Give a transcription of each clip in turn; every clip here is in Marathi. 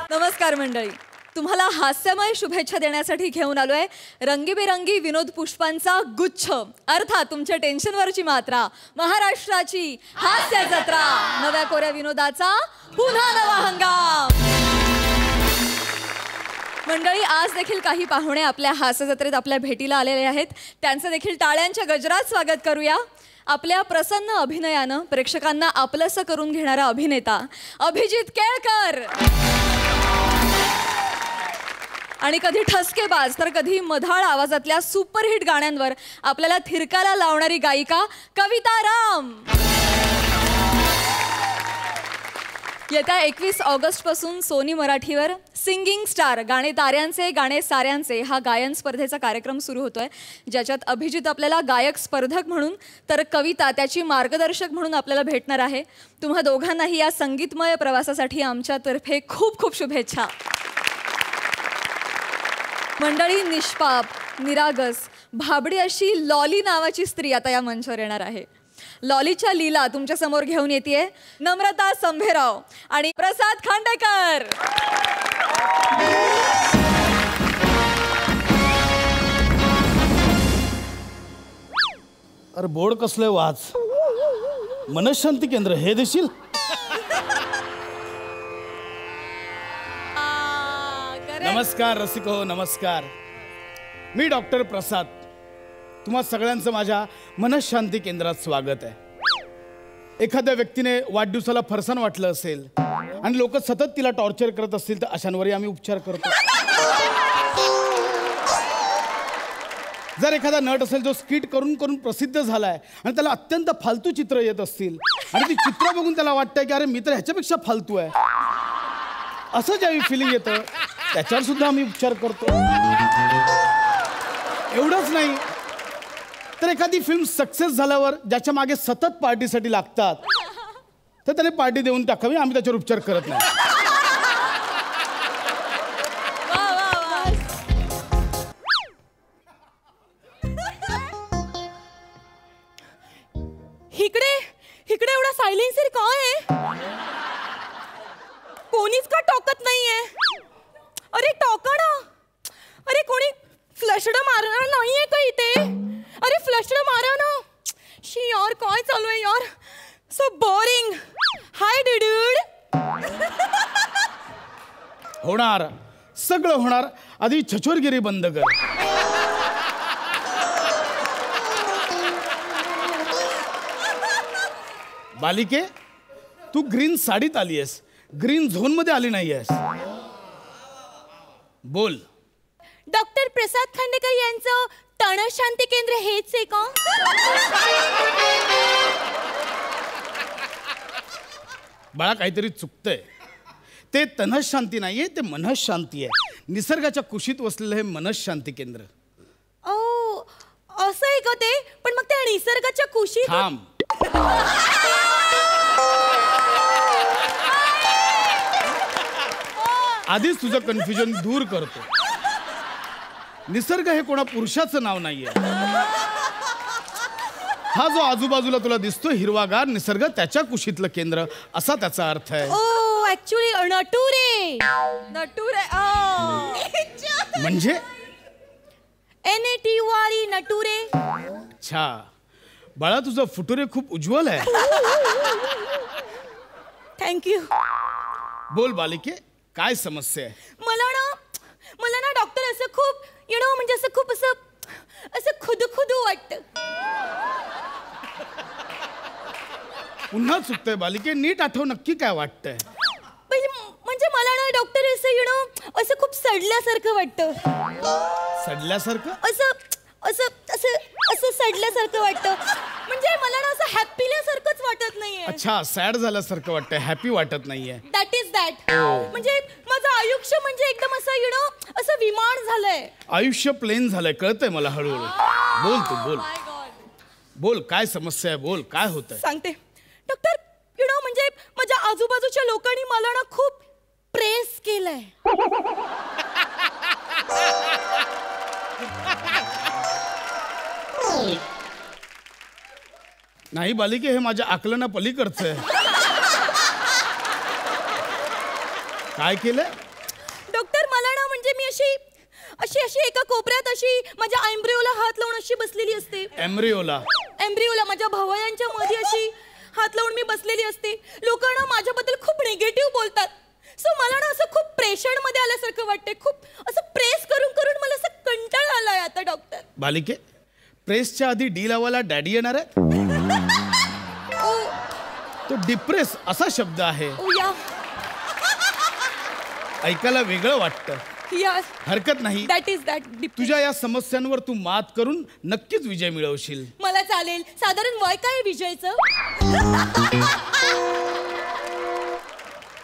नमस्कार मंडळी, तुम्हाला हास्यमय शुभेच्छा देण्यासाठी घेऊन आलोय रंगीबेरंगी विनोद पुष्पांचा गुच्छ, अर्थात तुमच्या टेन्शनवरची मात्रा, महाराष्ट्राची हास्य जत्रा, नव्या कोऱ्या विनोदाचा पुन्हा नवा हंगाम। मंडळी, आज देखील काही पाहुणे आपल्या हास्य जत्रेत आपल्या भेटीला आलेले आहेत, त्यांचे देखील टाळ्यांच्या गजरात स्वागत करूया। आपल्या प्रसन्न अभिनयानं प्रेक्षकांना आपलंसं करून घेणारा अभिनेता अभिजित केळकर, आणि कधी ठसकेबाज तर कधी मधाळ आवाजातल्या सुपरहिट गाण्यांवर आपल्याला थिरकाला लावणारी गायिका कविता राम। येत्या 21 ऑगस्ट पासून सोनी मराठीवर सिंगिंग स्टार, गाणे ताऱ्यांचे गाणे साऱ्यांचे हा गायन स्पर्धेचा कार्यक्रम सुरू होतोय, ज्याच्यात अभिजित आपल्याला गायक स्पर्धक म्हणून तर कविता त्याची मार्गदर्शक म्हणून आपल्याला भेटणार आहे। तुम्हा दोघांनाही या संगीतमय प्रवासासाठी आमच्यातर्फे खूप खूप शुभेच्छा। मंडळी, निष्पाप, निरागस, भाबडी अशी लॉली नावाची स्त्री आता या मंचावर येणार आहे। लॉलीच्या लीला तुमच्या समोर घेऊन येते नम्रता संभेराव आणि प्रसाद खांडेकर। अरे बोर्ड कसले वाच, मनशांती केंद्र हे देशील? नमस्कार रसिक हो, नमस्कार। मी डॉक्टर प्रसाद, तुम्हा सगळ्यांचं माझ्या मनशांती केंद्रात स्वागत आहे। एखाद्या व्यक्तीने वाढदिवसाला फरसाण वाटलं असेल आणि लोक सतत तिला टॉर्चर करत असतील तर अशांवरही आम्ही उपचार करतो। जर एखादा नट असेल जो स्किट करून करून प्रसिद्ध झालाय आणि त्याला अत्यंत फालतू चित्र येत असतील आणि ती चित्र बघून त्याला वाटतंय की अरे मी तर ह्याच्यापेक्षा फालतू आहे, असं ज्यावेळी फिलिंग येतं त्याच्यावर सुद्धा आम्ही उपचार करतो। एवढंच नाही तर एखादी फिल्म सक्सेस झाल्यावर ज्याच्या मागे सतत पार्टीसाठी लागतात तर त्याने पार्टी देऊन टाकावी, आम्ही त्याच्यावर उपचार करत नाही। इकडे एवढा सायलेन्सर काय आहे? कोणीच का टोकत नाहीये? अरे टोका ना, अरे कोणी फ्लशड मारणार नाहीये का इथे? अरे फ्लशड मारा ना। शी यार, काय चालू आहे यार, सो बोरिंग। हाय डूड। होणार, सगळं होणार, आधी छछोरगिरी बंद कर। बालिके, तू ग्रीन साडीत आली आहेस, ग्रीन झोन मध्ये आली नाही आहेस। बोल। डॉक्टर प्रसाद खांडेकर यांचं तणशांती केंद्र हेच आहे का? बाळा, काहीतरी चुकतंय। ते तनशांती नाहीये, ते मनशांती आहे। निसर्गाच्या कुशीत वसलेलं हे मनशांती केंद्र। ओ, असं आहे का ते? पण मग त्या निसर्गाच्या कुशीत थांब। आधीच तुझं कन्फ्युजन दूर करतो। निसर्ग हे कोणा पुरुषाचं नाव नाहीये। हा जो आजूबाजूला तुला दिसतो हिरवागार निसर्ग, त्याच्या कुशीतलं केंद्र असा त्याचा अर्थ आहे। ओ, ऍक्च्युअली नटुरे। म्हणजे NATURE नटुरे। अच्छा बाळा, तुझं फुटुरे खूप उज्ज्वल आहे। थँक्यू। बोल बालिके, काय समस्या आहे? मला ना डॉक्टर असं खूप म्हणजे असं खूप असं खुदखुदू वाटतं। पुन्हा चुकतंय बालिके, नीट आठव नक्की काय वाटतंय? म्हणजे मला ना डॉक्टर असं असं खूप सडल्यासारखं वाटतं। सडल्यासारखं? असं सडल्यासारखं वाटतं। म्हणजे मला ना असं हॅपील्यासारखंच वाटत नाहीये। अच्छा, सॅड झाल्यासारखं वाटतंय, हॅपी वाटत नाहीये। That is that. म्हणजे माझं आयुष्य म्हणजे एकदम असं असं विमान झालंय। आयुष्य प्लेन झालंय, कळतंय मला हळूहळू। बोल तू, बोल बोल, काय समस्या आहे? बोल, काय होतंय? सांगते डॉक्टर। म्हणजे माझ्या आजूबाजूच्या लोकांनी मला ना खूप प्रेस केलंय। नाही बालिके, हे माझ्या आकलना पलीकडचं आहे. काय केलंय डॉक्टर? मला ना म्हणजे मी अशी अशी अशी एका कोपऱ्यात अशी माझ्या एम्ब्रिओला हात लावून अशी बसलेली असते. एम्ब्रिओला माझ्या भवयांच्या मध्ये अशी हात लावून मी बसलेली असते. लोक ना माझ्याबद्दल खूप निगेटिव्ह बोलतात. सो मला ना असं खूप प्रेशर मध्ये आल्यासारखं वाटतंय. खूप असं प्रेस करून करून मला असं कंटाळा आलाय आता डॉक्टर. बालिके, प्रेसच्या आधी डी लावायला डॅडी येणार आहे. तो डिप्रेस असा शब्द आहे. ऐकायला वेगळं वाटतं. हरकत नाही. That is that. तुझ्या या समस्यांवर तू मात करून नक्कीच विजय मिळवशील. मला चालेल. साधारण वय काय विजयचं?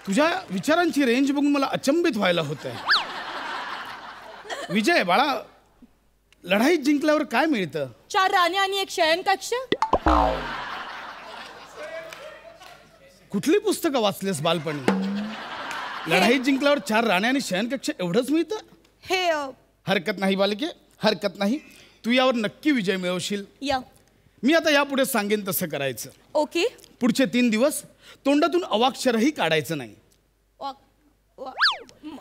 तुझ्या विचारांची रेंज बघून मला अचंबित व्हायला होतंय. विजय बाळा, लढाईत जिंकल्यावर काय मिळतं? 4 राण्या आणि 1 शयनकक्ष. कुठली पुस्तकं वाचलेस बालपणी? लढाईत जिंकल्यावर 4 राण्या आणि शयनकक्ष एवढंच मिळतं? हे हरकत नाही बालिके, हरकत नाही. तू यावर नक्की विजय मिळवशील. या मी आता यापुढे सांगेन तसं करायचं. ओके. पुढचे 3 दिवस तोंडातून अवाक्षरही काढायचं नाही.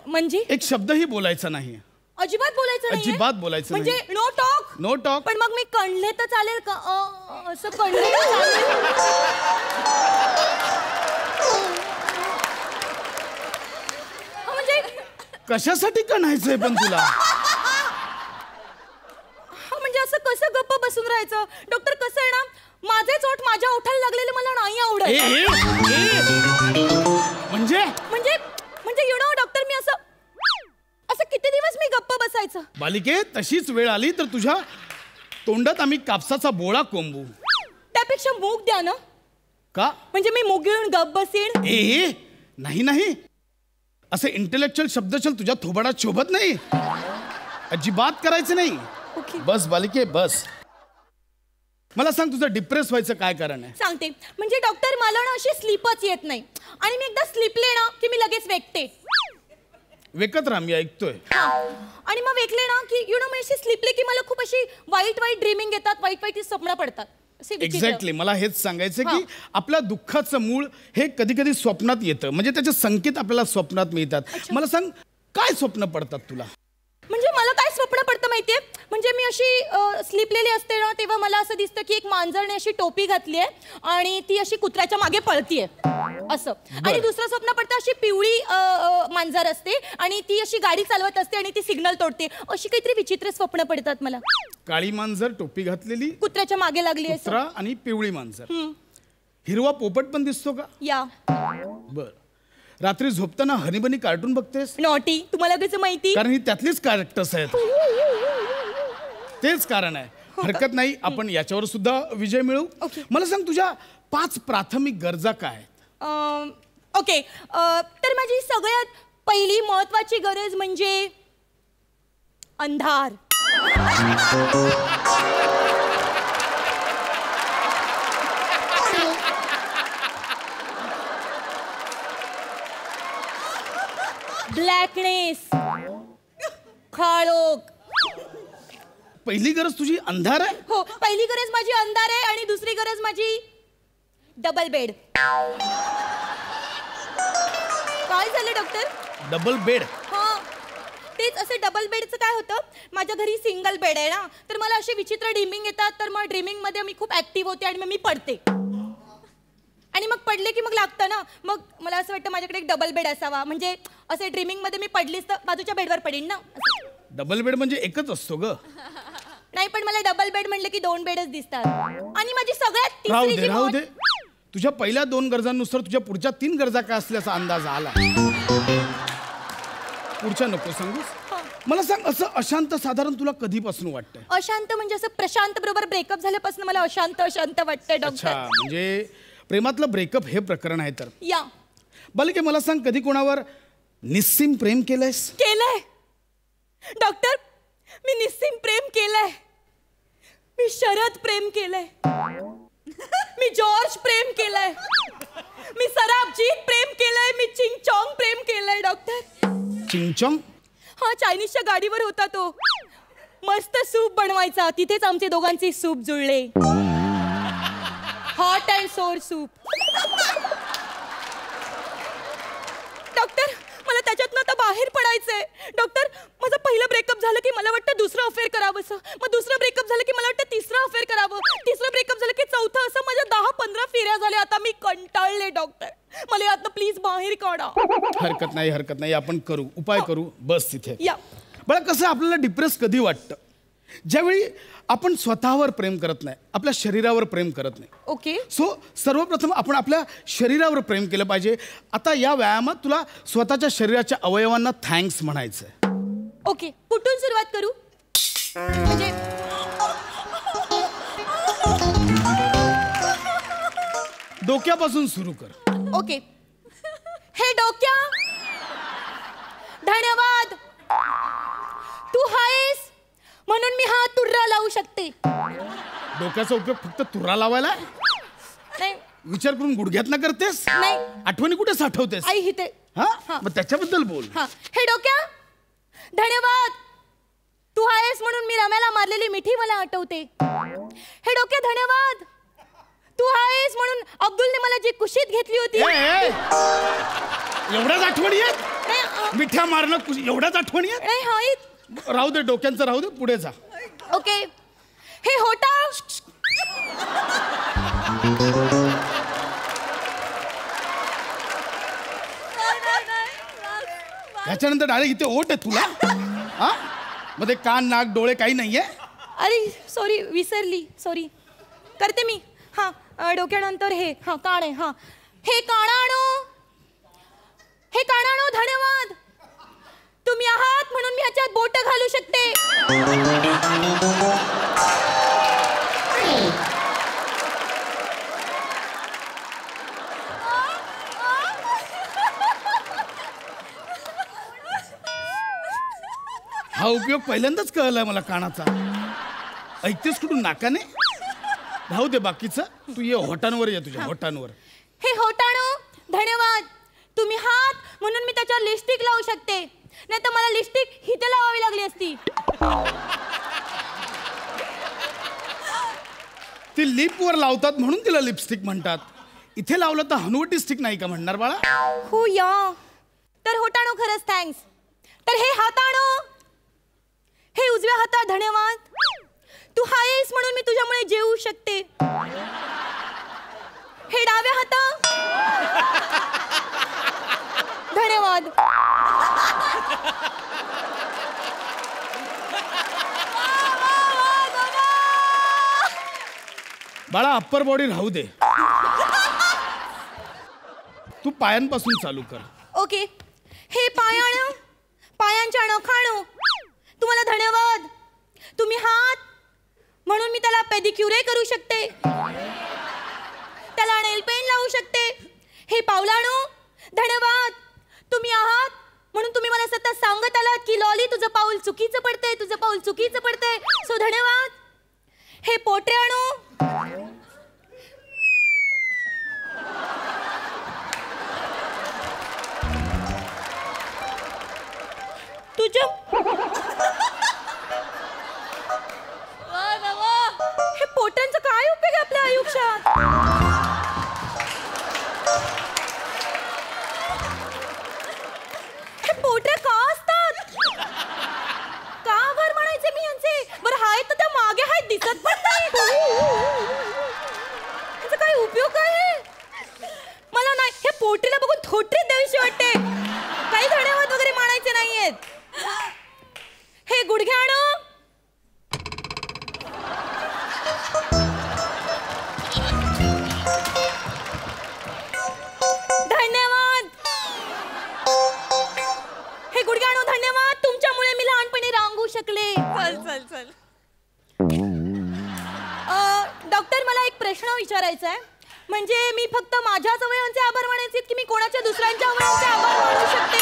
म्हणजे एक शब्दही बोलायचा नाही. अजिबात बोलायचं नाही. अजिबात बोलायचं म्हणजे नाही. No talk. No talk. पण मग मी कणले तर चालेल का? असं कणले तर चालेल? म्हणजे कशासाठी कणायचंय पण तुला? म्हणजे असं कसं गप्प बसून राहायचं? डॉक्टर, कसं आहे ना, माझेच ओठ माझ्या ओठाला लागलेले मला नाही आवडत. म्हणजे म्हणजे म्हणजे यु नो डॉक्टर, मी असं असं किती दिवस मी गप्प बसायचं? बालिके, तशीच वेळ आली तर तुझ्या तोंडात आम्ही कापसाचा बोळा कोंबू. त्यापेक्षा मूग द्या ना. का? म्हणजे मी मूग घेऊन गप्प बसेन. नाही नाही, असे इंटेलेक्च्युअल शब्दचल तुझ्या थोबाडात शोभत नाही. अजिबात करायचं नाही. बस बालिके, बस. मला सांग, तुझं डिप्रेस व्हायचं काय कारण आहे? सांगते. म्हणजे डॉक्टर, मला ना अशी स्लीपच येत नाही. आणि मी एकदा स्लीपले ना की मी लगेच वेकते. वेकत राहा, मी ऐकतोय. आणि मग वेकले ना की यु नो, मी अशी स्लीपले की मला खूप अशी वाईट वाईट ड्रीमिंग येतात, वाईट वाईट स्वप्न पडतात. एक्झॅक्टली. मला हेच सांगायचं की आपल्या दुःखाचं मूळ हे कधी कधी स्वप्नात येतं. म्हणजे त्याचे संकेत आपल्याला स्वप्नात मिळतात. मला सांग, काय स्वप्न पडतात तुला? म्हणजे मला काय स्वप्न पडतं माहितीये? म्हणजे मी अशी स्लीपलेली असते ना, तेव्हा मला असं दिसतं की एक मांजरने अशी टोपी घातली आहे आणि ती अशी कुत्र्याच्या मागे पळतीये असं. आणि दुसरं स्वप्न पडतं, अशी पिवळी मांजर असते आणि ती अशी गाडी चालवत असते आणि ती सिग्नल तोडते. अशी काहीतरी विचित्र स्वप्न पडतात मला. काळी मांजर, टोपी घातलेली, कुत्र्याच्या मागे लागली आहे. कुत्रा आणि पिवळी मांजर. हिरवा पोपट पण दिसतो का? या. बर. रात्री झोपताना हनीबनी कार्टून बघतेस? नॉटी. तुम्हाला कसं माहिती? कारण ही त्यातलीच कॅरेक्टर्स आहेत. तेच कारण आहे. हरकत नाही, आपण याच्यावर सुद्धा विजय मिळवू. मला सांग, तुझ्या 5 प्राथमिक गरजा काय? ओके. तर माझी सगळ्यात पहिली महत्वाची गरज म्हणजे अंधार. ब्लॅकनेस, काळोख. पहिली गरज तुझी अंधार आहे? हो, पहिली गरज माझी अंधार आहे. आणि दुसरी गरज माझी डबल बेड. काय झालं डॉक्टर? Double bed? हा, तेच. असे डबल बेडचं काय होतं, माझ्या घरी सिंगल बेड आहे ना, तर मला असे विचित्र ड्रीमिंग येतात. तर मग ड्रीमिंग मध्ये मी खूप ऍक्टिव्ह होते आणि मग मी पडते. आणि मग पडले की मग लागतं ना. मग मला असं वाटतं माझ्याकडे एक डबल बेड असावा. म्हणजे असे ड्रीमिंग मध्ये मी पडलीच तर बाजूच्या बेडवर पडेन ना. डबल बेड म्हणजे एकच असतो ग? नाही, पण मला डबल बेड म्हणलं की 2 बेडच दिसतात. आणि माझी सगळ्यात राहू दे. तुझ्या पहिल्या 2 गरजांनुसार तुझ्या पुढच्या 3 गरजा काय असल्याचा अंदाज आला. पुढच्या नको सांगूस. मला सांग, असं अशांत साधारण तुला कधीपासून वाटतंय? अशांत म्हणजे असं प्रशांत बरोबर ब्रेकअप झाल्यापासून मला अशांत अशांत वाटतंय डॉक्टर. अच्छा, म्हणजे प्रेमातलं ब्रेकअप हे प्रकरण आहे तर? या. बालिके, मला सांग, कधी कोणावर निस्सीम प्रेम केलंयस? केलंय डॉक्टर. मी निस्सीम प्रेम केलंय. मी शरद प्रेम केलंय. मी जॉर्ज प्रेम केलंय. मी सराबजीत प्रेम केलंय. मी चिंगचॉंग प्रेम केलंय डॉक्टर. चिंगचॉंग? हा, चायनीजच्या गाडीवर होता तो. मस्त सूप बनवायचा. तिथेच आमचे दोघांचे सूप जुळले. हॉट अँड सोर सूप. डॉक्टर मला त्याच्यातनं आता बाहेर पडायचंय. डॉक्टर माझं पहिलं ब्रेकअप झालं की मला वाटतं दुसरं अफेअर करावंसं, मग दुसरं ब्रेकअप झालं की मला वाटतं तिसरं अफेअर करावं, तिसरं ब्रेकअप झालं की चौथं, असं माझ्या 10-15 फेऱ्या झाल्या. आता मी कंटाळले डॉक्टर, मला आता प्लीज बाहेर काढा. हरकत नाही, आपण करू, उपाय करू. बस तिथे. या बघा कसं आपल्याला डिप्रेस कधी वाटतं, ज्यावेळी आपण स्वतःवर प्रेम करत नाही, आपल्या शरीरावर प्रेम करत नाही. ओके. सो सर्वप्रथम आपण आपल्या शरीरावर प्रेम केलं पाहिजे. आता या व्यायामात तुला स्वतःच्या शरीराच्या अवयवांना थँक्स म्हणायचंय. ओके, कुठून सुरुवात करू? म्हणजे डोक्यापासून सुरू कर. ओके. हे डोक्या, धन्यवाद. तू आहेस म्हणून मी हा तुर्रा लावू शकते. डोक्याचा उपयोग फक्त तुरा लावायला? नाही. विचार करून गुडघ्यात ना करतेस? नाही. आठवणी कुठे साठवतेस? आई हिते. हा, मग त्याच्याबद्दल बोल. हे डोक्या, धन्यवाद. तू आहेस म्हणून मी रम्याला मारलेली मिठी मला आठवते. हे डोक्या, धन्यवाद. तू आहेस म्हणून अब्दुलने मला जी कुशीत घेतली होती. एवढ्याच आठवणी आहेत? मिठ्या मारणं एवढ्याच आठवणी आहेत? नाही आहेत. राहू दे, डोक्यांचं राहू दे, पुढे जा. ओके. हे होटा, ह्याच्यानंतर डायरेक्ट इथे ओट आहे तुला? हा, मध्ये कान, नाक, डोळे काही नाहीये? अरे सॉरी, विसरली, सॉरी. करते मी. हा, डोक्यानंतर हे कान आहे. हे कानाणो, हे कानाणो, धन्यवाद. तुम्ही आहात म्हणून मी ह्याच्यात बोट घालू शकते. हा उपयोग पहिल्यांदाच कळलाय मला कानाचा. ऐकतेस कुठून? नाकाने? राहू दे बाकीचं, तू ये होटांवर, ये तुझ्या होटांवर. हे होटाणो, धन्यवाद. तुम्ही हात म्हणून मी त्याच्यावर लिपस्टिक लावू शकते, नाही तर मला लिपस्टिक हिथे लावावी लागली असती. ती लिपवर लावतात म्हणून तिला लिपस्टिक म्हणतात. इथे लावलं तर हनुवटी स्टिक नाही का म्हणणार बाळा? हो या. तर होटाणो खरंच थँक्स. तर हे हाताणो, हे उजव्या हाता, धन्यवाद. तू आहेस म्हणून मी तुझ्यामुळे जेवू शकते. हे डाव्या हाता, धन्यवाद. बाळा अप्पर बॉडी राहू दे, तू पायांपासून चालू कर. ओके. हे पायाणं, पायांच्या नखाणं, तुम्हाला धन्यवाद. तुम्ही हात म्हणून मी त्याला पेडिक्युरे करू शकते, त्याला नेल पेंट लावू शकते. हे पावलाणो, धन्यवाद. तुम्ही आहात म्हणून तुम्ही मला सतत सांगत आलात की लॉली तुझं पाऊल चुकीचं पडतंय, तुझं पाऊल चुकीचं पडतंय, सो धन्यवाद. हे पोटऱ्याणो, तुझ्या हे पोटांचा काय उपयोग आहे आपल्या आयुष्यात? हे पोटऱ्या का असतात? का आभार मानायचे मी यांचे? बरं हाय तर त्या मागे हाय, दिसत पण नाही. याचा काय उपयोग आहे? मला नाही, हे पोटरीला बघून थोटरी द्यावीशी वाटते. काही धन्यवाद वगैरे मानायचे नाहीयेत. हे गुडघ्याणं, धन्यवाद. हे गुडघ्याणं, धन्यवाद. तुमच्यामुळे मी लहानपणी रांगू शकले. चल. डॉक्टर मला एक प्रश्न विचारायचा आहे. म्हणजे मी फक्त माझ्याच अवयवांचे आभार मानायचे की मी कोणाच्या दुसऱ्यांच्या अवयवांचे आभार मानू शकते?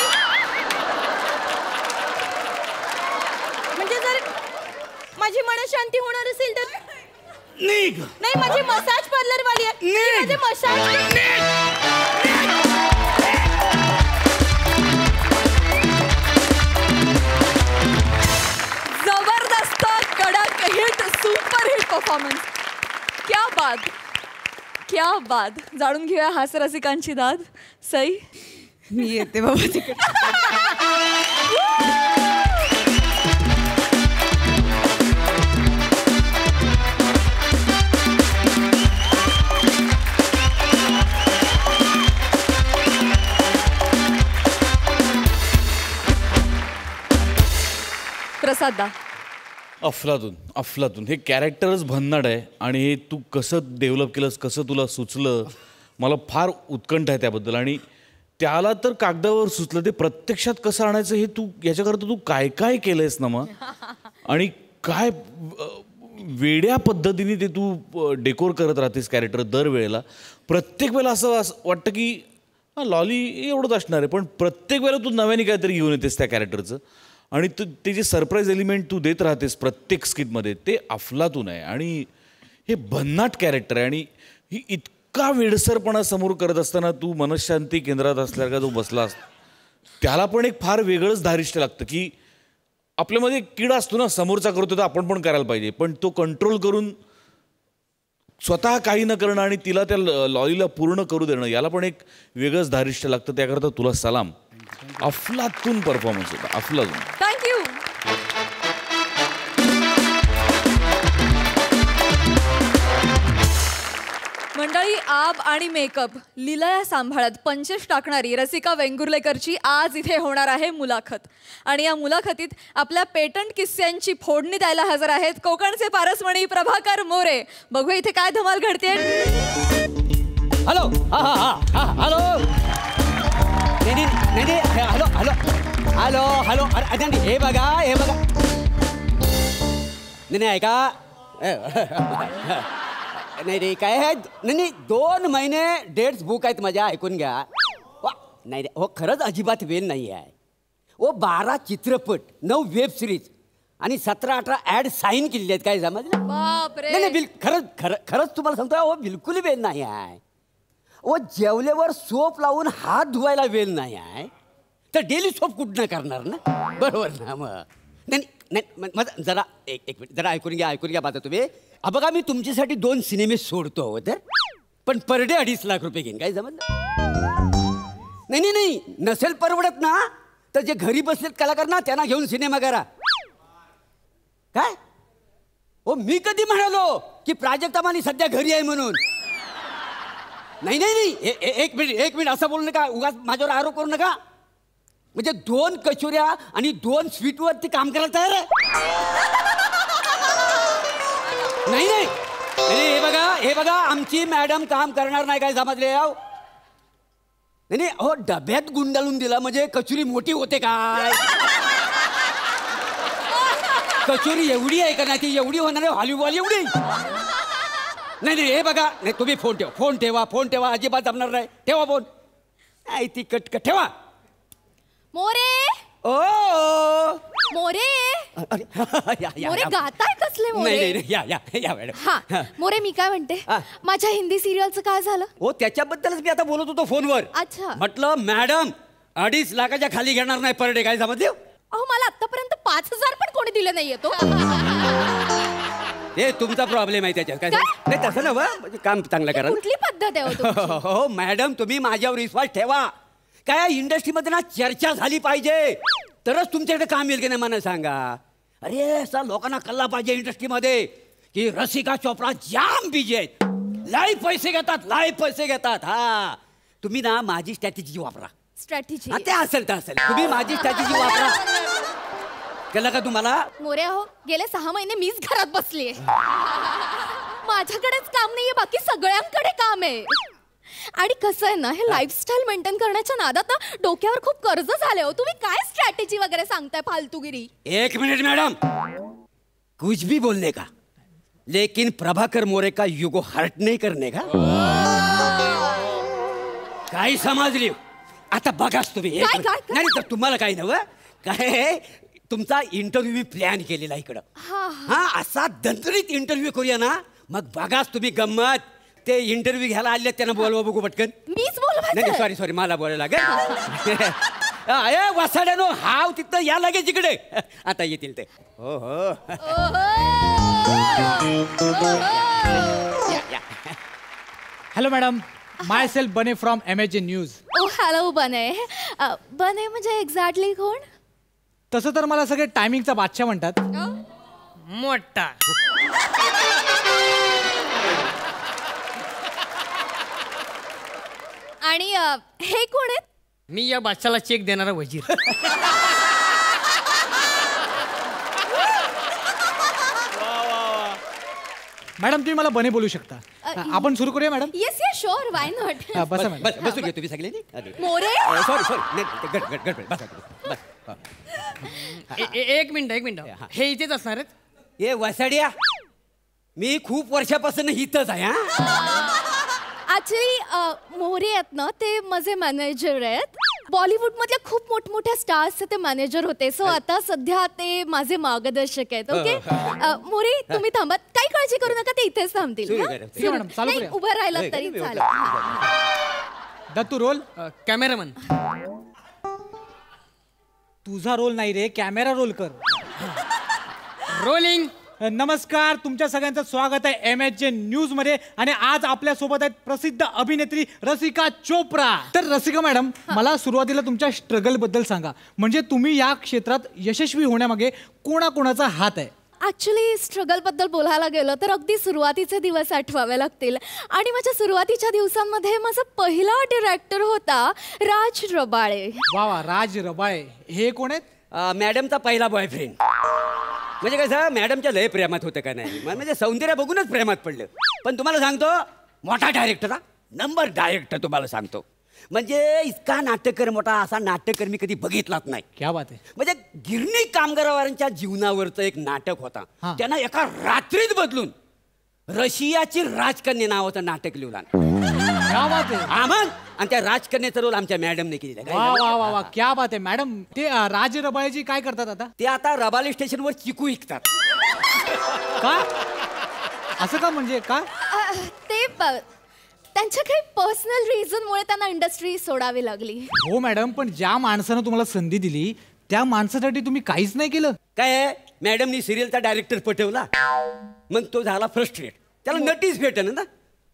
म्हणजे जर माझी मनशांती होणार असेल तर निघ. नाही, माझी मसाज पार्लर वाली आहे. माझे मसाज जबरदस्त, कडक हिट, सुपर हिट परफॉर्मन्स. क्या बात, क्या बात. जाणून घेऊया हास्यरसिकांची दाद. सई, मी येते बाबा तिकडे. प्रसाद दा. अफलातून हे कॅरेक्टरच भन्नाट आहे आणि हे तू कसं डेव्हलप केलंस, कसं तुला सुचलं, मला फार उत्कंठ आहे त्याबद्दल. आणि त्याला तर कागदावर सुचलं, ते प्रत्यक्षात कसं आणायचं हे तू याच्याकरता तू काय काय केलंयस ना मग. आणि काय वेड्या पद्धतीने ते तू डेकोर करत राहतेस कॅरेक्टर दरवेळेला. प्रत्येक वेळेला असं वाटतं की लॉली एवढंच असणार आहे, पण प्रत्येक वेळेला तू नव्याने काहीतरी घेऊन येतेस त्या कॅरेक्टरचं. आणि ते जे सरप्राईज एलिमेंट तू देत राहतेस प्रत्येक स्किटमध्ये ते अफलातून आहे. आणि हे भन्नाट कॅरेक्टर आहे. आणि ही इतका वेडसरपणा समोर करत असताना तू मनशांती केंद्रात असल्यासारखा जो बसलास, त्याला पण एक फार वेगळंच धारिष्ट्य लागतं की आपल्यामध्ये एक किडा असतो ना, समोरचा करतो तर आपण पण करायला पाहिजे, पण तो कंट्रोल करून स्वतः काही न करणं आणि तिला त्या लॉलीला पूर्ण करू देणं, याला पण एक वेगळंच धारिष्ट्य लागतं. त्याकरता तुला सलाम. अफलातून परफॉर्मन्स होता, अफलातून. थँक्यू. मंडळी, आब आणि मेकअप लीलया सांभाळत पंचेश टाकणारी रसिका वेंगुर्लेकरची आज इथे होणार आहे मुलाखत. आणि या मुलाखतीत आपल्या पेटंट किस्स्यांची फोडणी द्यायला हजर आहेत कोकणचे पारसमणी प्रभाकर मोरे. बघूया इथे काय धमाल घडते. Hello. Hello. Hello hello hello hello. अरे हे बघा नाही ऐका. नाही रे काय आहे. नाही 2 महिने डेट्स बुक आहेत माझ्या, ऐकून घ्या. नाही रे हो, खरंच अजिबात वेळ नाही आहे. 12 चित्रपट, 9 वेब सिरीज आणि 17-18 ॲड साईन केलेली आहेत. काय समजलं? नाही खरंच तुम्हाला सांगतो, बिलकुल वेळ नाही आहे. जेवल्यावर सोप लावून हात धुवायला वेळ नाही आहे, तर डेली सोप कुठनं करणार ना, बरोबर ना. मग नाही जरा एक मिनिट, जरा ऐकून घ्या माझं तुम्ही. बघा, मी तुमच्यासाठी 2 सिनेमे सोडतो तर, पण पर डे 2.5 लाख रुपये घेईन. काय जमलं? नाही नसेल परवडत ना, तर जे घरी बसलेत कलाकार ना, त्यांना घेऊन सिनेमा करा. काय मी कधी म्हणालो की प्राजक्ता मानी सध्या घरी आहे म्हणून? नाही एक मिनिट असं बोलू नका, उगाच माझ्यावर आरोप करू नका. म्हणजे 2 कचोऱ्या आणि 2 स्वीटवरती काम करायला तयार आहे. नाही हे बघा आमची मॅडम काम करणार नाही. काय समजले? नाही हो, डब्यात गुंडाळून दिला म्हणजे कचोरी मोठी होते काय? कचोरी एवढी आहे का? नाही ती एवढी होणार आहे, हॉलीबॉल एवढी. नाही हे बघा, नाही तुम्ही फोन ठेवा. अजिबात जमणार नाही. ठेवा फोन. नाही ती कट ठेवा. मोरे मोरे गाताय कसले मोरे? नाही या मॅडम. हा मोरे, मी काय म्हणते, माझ्या हिंदी सिरियलचं काय झालं? त्याच्याबद्दलच मी आता बोलत होतो फोनवर. अच्छा. म्हटलं मॅडम 2.5 लाखाच्या खाली घेणार नाही पर डे. काय समजले? मला आतापर्यंत 5,000 पण कोणी दिलं नाहीये. तो हे तुमचा प्रॉब्लेम आहे त्याच्यात. काय नाही तसं ना, म्हणजे काम चांगलं करा. कुठली पद्धत आहे? हो मॅडम, तुम्ही माझ्यावर विश्वास ठेवा. काय इंडस्ट्रीमध्ये ना चर्चा झाली पाहिजे, तरच तुमच्याकडे काम येईल की नाही मला सांगा. अरे असा लोकांना कळला पाहिजे इंडस्ट्रीमध्ये की रसिका चोप्रा जाम बिजी आहेत, लाईव्ह पैसे घेतात. हा तुम्ही ना माझी स्ट्रॅटेजी वापरा. स्ट्रॅटेजी ते असेल तुम्ही माझी स्ट्रॅटेजी वापरा. केलं का तुम्हाला? मोरे हो, गेले 6 महिने मीच घरात बसलीये. माझ्याकडेच काम नाहीये, बाकी सगळ्यांकडे काम आहे. आणि कसं आहे ना, हे लाईफस्टाईल मेंटेन करण्याच्या नादात ना डोक्यावर खूप कर्ज झाले हो. तुम्ही काय स्ट्रॅटेजी वगैरे सांगताय फालतूगिरी? 1 मिनिट मॅडम, कुछ भी बोलने का, लेकिन प्रभाकर मोरे का युगो हर्ट नहीं करने का. काय समजली? आता बघाच तुम्ही. नाही तर तुम्हाला काही नव्हतं काय, तुमचा इंटरव्ह्यू मी प्लॅन केलेला इकडं. हा असा दणदणीत इंटरव्ह्यू करूया ना, मग बघाच तुम्ही गंमत. ते इंटरव्ह्यू घ्यायला आले त्यांना बोलवा बघू पटकन. मीच बोलवायचं? नाही सॉरी मला बोलायला लागेल. वसाड्यानो हाव तिथं या लागेल इकडे. आता येतील ते. हो hello madam, myself Bane from MHJ news. Oh hello Bane. Bane म्हणजे एक्झॅक्टली कोण? तसं तर मला सगळे टायमिंगचा बादशाह म्हणतात. मोठा. आणि हे कोण आहेत? मी या बादशाला चेक देणारा वजीर. मॅडम तुम्ही मला बने बोलू शकता. आपण सुरू करूया madam. Yes yes sure, why not. बसा मॅडम. बसून घ्या तुम्ही सगळे. मोरे. सॉरी गट बस. एक मिनिट. हे इथेच असणार आहेत? ए वसाड्या, मी खूप वर्षापासून इथंच आहे. ऍक्च्युली मोरे आहेत ना, ते माझे मॅनेजर आहेत. बॉलिवूड मधल्या खूप मोठमोठ्या स्टार्सचे ते मॅनेजर होते. सो आता सध्या ते माझे मार्गदर्शक आहेत. ओके मोरे, तुम्ही थांबा, काही काळजी करू नका, ते इथेच थांबतील. मॅडम चालू नाही, करूया. उभं राहिलं तरी चालेल. दत्तू रोल. कॅमेरामन. तुझा रोल नाही रे, कॅमेरा रोल कर. रोलिंग. नमस्कार, तुमच्या सगळ्यांचं स्वागत आहे MHJ न्यूज मध्ये. आणि आज आपल्या सोबत आहेत प्रसिद्ध अभिनेत्री रसिका चोप्रा. तर रसिका मॅडम, मला सुरुवातीला तुमच्या स्ट्रगल बद्दल सांगा. म्हणजे तुम्ही या क्षेत्रात यशस्वी होण्यामागे कोणाकोणाचा हात आहे? ऍक्च्युली स्ट्रगल बद्दल बोलायला गेलं तर अगदी सुरुवातीचे दिवस आठवावे लागतील. आणि माझ्या सुरुवातीच्या दिवसांमध्ये माझा पहिला डिरेक्टर होता राज रबाळे. वा, राज रबाळे. हे कोण आहेत? मॅडमचा पहिला बॉयफ्रेंड. म्हणजे कसं, मॅडमच्या लय प्रेमात होतं का नाही, म्हणजे सौंदर्य बघूनच प्रेमात पडलं. पण तुम्हाला सांगतो, मोठा डायरेक्टर हा, नंबर डायरेक्टर तुम्हाला सांगतो. म्हणजे इतका नाट्यकर, मोठा असा नाट्यकर मी कधी बघितलाच नाही. क्या बात आहे. म्हणजे गिरणी कामगारांच्या जीवनावरचं एक नाटक होता. त्यांना एका रात्रीत बदलून रशियाची राजकन्या नावाचं नाटक लिहिलं. क्या बात आहे. आमन. आणि त्या राजकन्याचा रोल आमच्या मॅडमने केलेला. वा वा वा वा, क्या बात आहे. मॅडम, ते राज रबाळेजी काय करतात आता? ते आता रबाली स्टेशनवर चिकू विकतात. का असं का? म्हणजे का? ते त्यांच्या काही पर्सनल रिझनमुळे त्यांना इंडस्ट्री सोडावी लागली. हो मॅडम, पण ज्या माणसानं तुम्हाला संधी दिली त्या माणसासाठी तुम्ही काहीच नाही केलं. काय, मॅडमनी सिरियलचा डायरेक्टर पटवला, मग तो झाला फ्रस्ट्रेट. त्याला नटीच भेटन ना,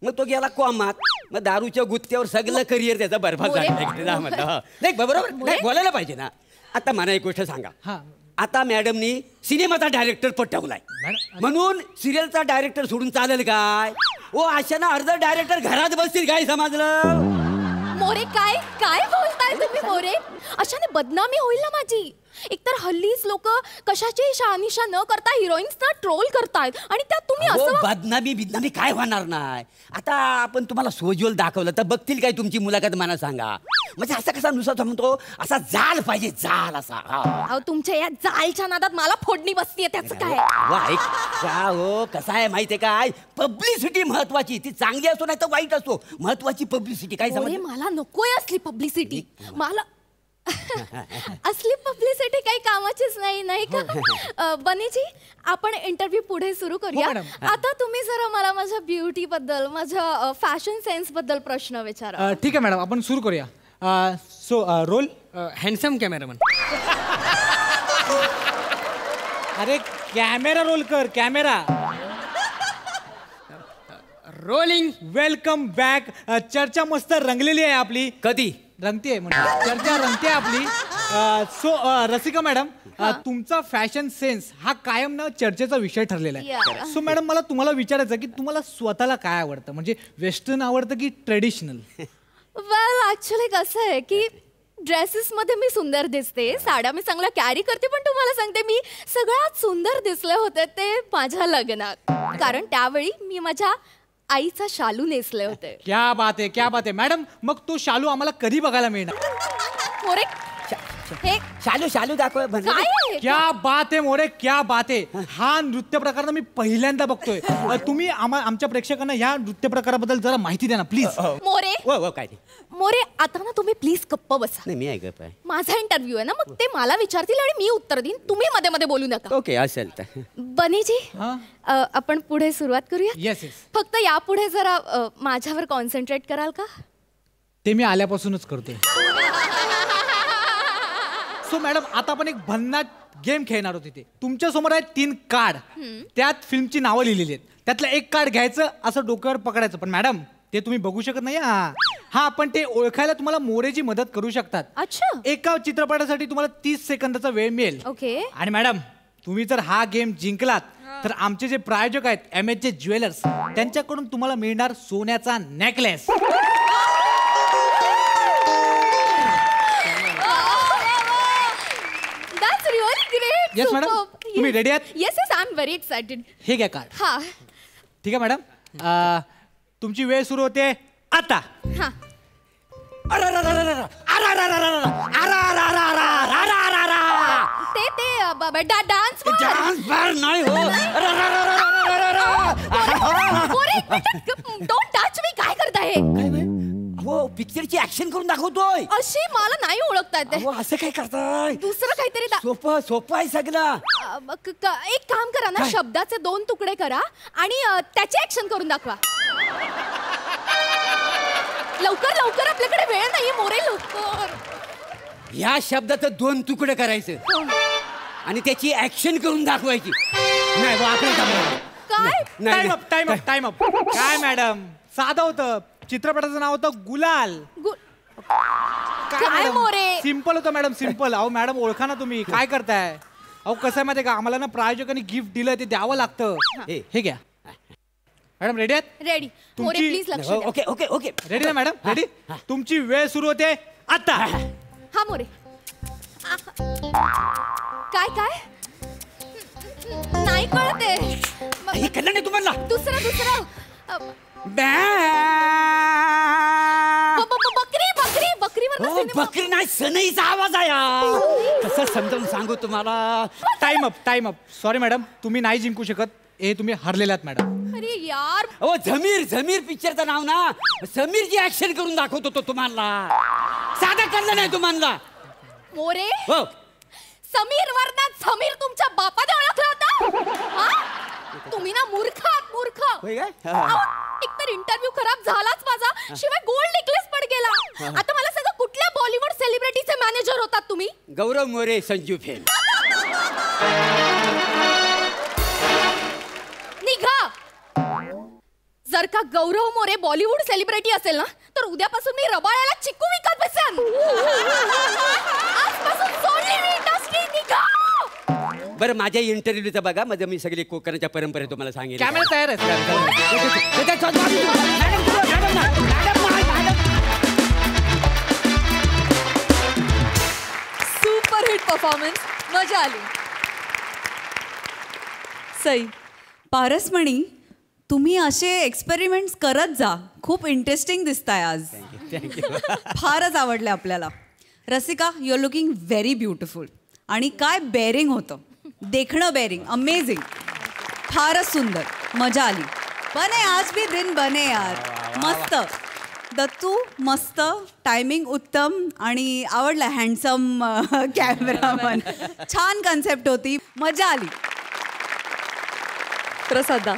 मग तो गेला कॉमात. मग दारूच्या गुत्त्यावर सगळं करिअर त्याचा बरबाद झाला. नाही बरोबर, नाही बोलायला पाहिजे ना. आता मला एक गोष्ट सांगा. आता मॅडमनी सिनेमाचा डायरेक्टर पटवलाय म्हणून सिरियलचा डायरेक्टर सोडून चालेल काय? ओ अशानं अर्ध डायरेक्टर घरात बसतील, काय समजलं? मोरे, काय काय बोलताय तुम्ही मोरे? अशाने बदनामी होईल ना माझी. एकतर हल्लीच लोक कशाची शहानिशा न करता हिरोईन्सना ट्रोल करतायत आणि त्यात तुम्ही असं. बदनामी काय होणार नाही. आता आपण तुम्हाला सोज्वल दाखवलं तर बघतील काय तुमची मुलाखत, मला सांगा. म्हणजे असं कसा नुसता म्हणतो, असा जाल पाहिजे, जाल असा. अहो, तुमच्या या जालच्या नादात मला फोडणी बसतीये, त्याचं काय? का हो, कसं आहे माहितीये काय, पब्लिसिटी महत्वाची. ती चांगली असो नाही तर वाईट असो, महत्वाची पब्लिसिटी. काय समज, मला नकोय असली पब्लिसिटी. मला असली पब्लिसिटी काही कामाचीच नाही, नाही का? बनीजी, आपण इंटरव्ह्यू पुढे सुरू करूया. आता तुम्ही जरा मला माझ्या ब्युटी बद्दल, माझ्या फॅशन सेन्स बद्दल प्रश्न विचारा. ठीक आहे मॅडम, आपण सुरू करूया. So roll. Handsome cameraman. अरे कॅमेरा रोल कर, कॅमेरा. रोलिंग. Welcome back. चर्चा मस्त रंगलेली आहे आपली. कधी रंगतीये म्हणजे चर्चा रंगते आपली. सो रसिका मॅडम, तुमचा फॅशन सेन्स हा कायम ना चर्चेचा विषय ठरलेला आहे. सो मॅडम, मला तुम्हाला विचारायचं की तुम्हाला स्वतःला काय आवडतं? म्हणजे वेस्टर्न आवडतं की ट्रेडिशनल? वेल, ऍक्च्युली कसं आहे की ड्रेसेस मध्ये मी सुंदर दिसते, साड्या मी चांगल्या कॅरी करते. पण तुम्हाला सांगते, मी सगळ्यात सुंदर दिसले होते ते माझ्या लग्नात, कारण त्यावेळी मी माझ्या आईचा शालू नेसले होते. क्या बात आहे, क्या बात आहे. मॅडम, मग तो शालू आम्हाला कधी बघायला मिळणार? मोरे, हे शालू दाखव. काय? क्या बात आहे मोरे, क्या बात आहे. हा नृत्य प्रकार मी पहिल्यांदा बघतोय. तुम्ही आमच्या प्रेक्षकांना ह्या नृत्य प्रकाराबद्दल जरा माहिती द्या ना प्लीज. मोरे, काय मोरे, आता ना तुम्ही प्लीज गप्प बसा. नाही, मी आहे गप्प आहे. माझा इंटरव्ह्यू आहे ना, मग ते मला विचारतील आणि मी उत्तर देईन. तुम्ही मध्ये मध्ये बोलू नका. ओके, असेल तर. बनीजी, आपण पुढे सुरुवात करूया. Yes yes. फक्त यापुढे जरा माझ्यावर कॉन्सन्ट्रेट कराल का? ते मी आल्यापासूनच करतोय. सो मॅडम, आता आपण एक भन्नाट गेम खेळणार होते. ते तुमच्या समोर आहेत 3 कार्ड. त्यात फिल्मची नावं लिहिलेली आहेत. त्यातलं एक कार्ड घ्यायचं, असं डोक्यावर पकडायचं. पण मॅडम, ते तुम्ही बघू शकत नाही. हा पण ते ओळखायला तुम्हाला मोरेची मदत करू शकतात. अच्छा. एका चित्रपटासाठी तुम्हाला 30 सेकंदाचा वेळ मिळेल. ओके. आणि मॅडम तुम्ही जर हा गेम जिंकलात तर आमचे जे प्रायोजक आहेत MHJ ज्वेलर्स त्यांच्याकडून तुम्हाला मिळणार सोन्याचा necklace. That's really great. Yes, madam. Superb. तुम्ही Yes. ready आहात? Yes, I'm very excited. हे घ्या कार्ड. हा ठीक आहे मॅडम. तुमची वेळ सुरू होते आता. हा. ते डान्स डान्स बार नाही हो. Don't touch me. काय करताय? हो पिक्चरची ऍक्शन करून दाखवतोय. अशी मला नाही ओळखता येते. अहो, असं काय करताय? दुसरं काहीतरी सोपं सोपं आहे सगळं. एक काम करा ना, शब्दाचे 2 तुकडे करा आणि त्याची ऍक्शन करून दाखवा. लवकर लवकर, आपल्याकडे वेळ नाहीये मोरे, लवकर. या शब्दाचं 2 तुकडे करायचं आणि त्याची ऍक्शन करून दाखवायची. नाही बा, आपल्याला जमणार. काय? Time up. काय मॅडम, साधं होतं. चित्रपटाचं नाव होतं गुलाल. काय मोरे? सिंपल होतं मॅडम, सिंपल. अहो मॅडम ओळखा ना तुम्ही. काय करताय? अहो कसं आहे माहिती का, आम्हाला ना प्रायोजकांनी गिफ्ट दिलं, ते द्यावं लागतं. हे घ्या मॅडम. रेडी आहेत? रेडी. मोरे प्लीज लक्ष द्या. Okay okay okay. रेडी ना मॅडम? रेडी. तुमची वेळ सुरू होते आता. हा मोरे. काय काय नाही कळते. हे कळलं नाही तुम्हाला? दुसरं बकरी नाही, सनईचा आवाज आहे. कसं समजावून सांगू तुम्हाला? Time up. सॉरी मॅडम, तुम्ही नाही जिंकू शकत. हे तुम्ही हरलेले आहात मॅडम. अरे यार. हो झमीर पिक्चरचं नाव ना. समीरची ऍक्शन करून दाखवतो तो तुम्हाला. साधा कळलं नाही तुम्हाला? मोरे. हो. समीर वर्णात समीर तुमच्या बापाने ओळखला होता? तुम्ही ना मूर्ख. एकतर इंटरव्ह्यू खराब झालाच माझा, शिवाय गोल्ड नेकलेस पण गेला. आता मला सांगा, कुठल्या बॉलिवूड सेलिब्रिटीचे मॅनेजर होतात तुम्ही? गौरव मोरे, संजू फेम. निघा. जर का गौरव मोरे बॉलिवूड सेलिब्रिटी असेल ना, तर उद्यापासून मी रबाळ्याला चिक्कू विकत बसेन. आजपासून सोडली मी इंडस्ट्री. निघा. बरं माझ्या इंटरव्ह्यूचा बघा, माझं मी सगळी कोकणाच्या परंपरा तुम्हाला सांगेन. कॅमेरा तयार आहे. सुपर हिट परफॉर्मन्स, मजा आली. सई, पारसमणी, तुम्ही असे एक्सपेरिमेंट्स करत जा. खूप इंटरेस्टिंग दिसताय आज. फारच आवडले आपल्याला. Rasika, you are looking very beautiful. आणि काय बेरिंग होतं, देखणं बेरिंग, अमेझिंग. फारच सुंदर, मजा आली. बने आज भी दिन बने यार. मस्त. दत्तू मस्त, टायमिंग उत्तम आणि आवडला. Handsome cameraman. छान कन्सेप्ट होती, मजा आली. प्रसादा.